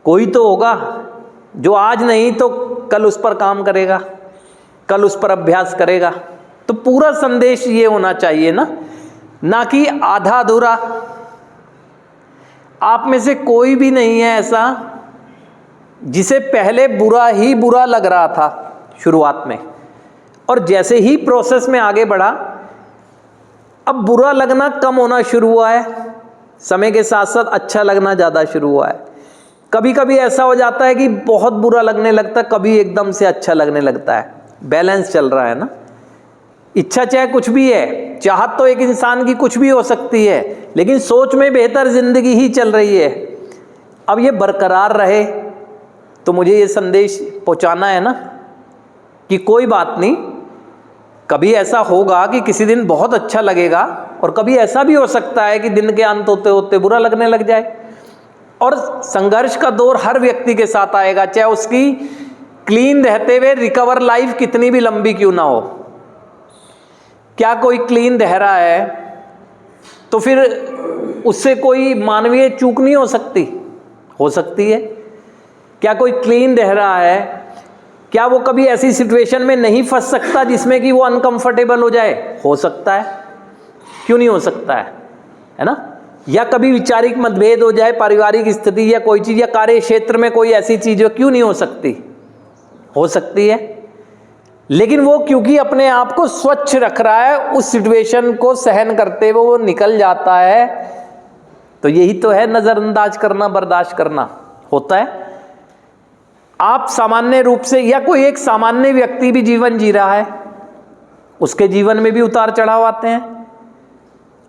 कोई तो होगा जो आज नहीं तो कल उस पर काम करेगा, कल उस पर अभ्यास करेगा। तो पूरा संदेश ये होना चाहिए ना कि आधा अधूरा। आप में से कोई भी नहीं है ऐसा जिसे पहले बुरा ही बुरा लग रहा था शुरुआत में, और जैसे ही प्रोसेस में आगे बढ़ा अब बुरा लगना कम होना शुरू हुआ है, समय के साथ साथ अच्छा लगना ज़्यादा शुरू हुआ है। कभी कभी ऐसा हो जाता है कि बहुत बुरा लगने लगता है, कभी एकदम से अच्छा लगने लगता है। बैलेंस चल रहा है ना। इच्छा चाहे कुछ भी है, चाहत तो एक इंसान की कुछ भी हो सकती है, लेकिन सोच में बेहतर जिंदगी ही चल रही है। अब ये बरकरार रहे। तो मुझे ये संदेश पहुंचाना है ना कि कोई बात नहीं, कभी ऐसा होगा कि किसी दिन बहुत अच्छा लगेगा, और कभी ऐसा भी हो सकता है कि दिन के अंत होते होते बुरा लगने लग जाए। और संघर्ष का दौर हर व्यक्ति के साथ आएगा, चाहे उसकी क्लीन रहते हुए रिकवर लाइफ कितनी भी लंबी क्यों ना हो। क्या कोई क्लीन रह रहा है तो फिर उससे कोई मानवीय चूक नहीं हो सकती? हो सकती है। क्या कोई क्लीन रह रहा है, क्या वो कभी ऐसी सिचुएशन में नहीं फंस सकता जिसमें कि वो अनकंफर्टेबल हो जाए? हो सकता है, क्यों नहीं हो सकता है ना। या कभी वैचारिक मतभेद हो जाए, पारिवारिक स्थिति या कोई चीज़, या कार्य क्षेत्र में कोई ऐसी चीज़ हो, क्यों नहीं हो सकती? हो सकती है। लेकिन वो क्योंकि अपने आप को स्वच्छ रख रहा है, उस सिचुएशन को सहन करते हुए वो निकल जाता है। तो यही तो है नज़रअंदाज करना, बर्दाश्त करना होता है। आप सामान्य रूप से, या कोई एक सामान्य व्यक्ति भी जीवन जी रहा है, उसके जीवन में भी उतार चढ़ाव आते हैं।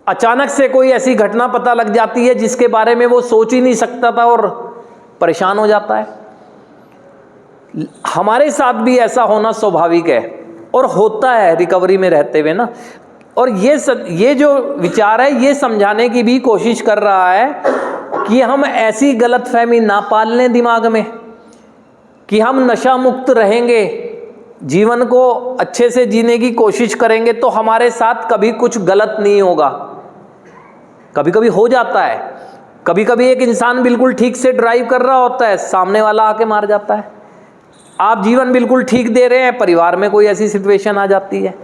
अचानक से कोई ऐसी घटना पता लग जाती है जिसके बारे में वो सोच ही नहीं सकता था और परेशान हो जाता है। हमारे साथ भी ऐसा होना स्वाभाविक है और होता है रिकवरी में रहते हुए ना। और ये जो विचार है ये समझाने की भी कोशिश कर रहा है कि हम ऐसी गलतफहमी ना पाल लें दिमाग में कि हम नशा मुक्त रहेंगे, जीवन को अच्छे से जीने की कोशिश करेंगे तो हमारे साथ कभी कुछ गलत नहीं होगा। कभी कभी हो जाता है, कभी कभी एक इंसान बिल्कुल ठीक से ड्राइव कर रहा होता है, सामने वाला आके मार जाता है। आप जीवन बिल्कुल ठीक दे रहे हैं, परिवार में कोई ऐसी सिचुएशन आ जाती है।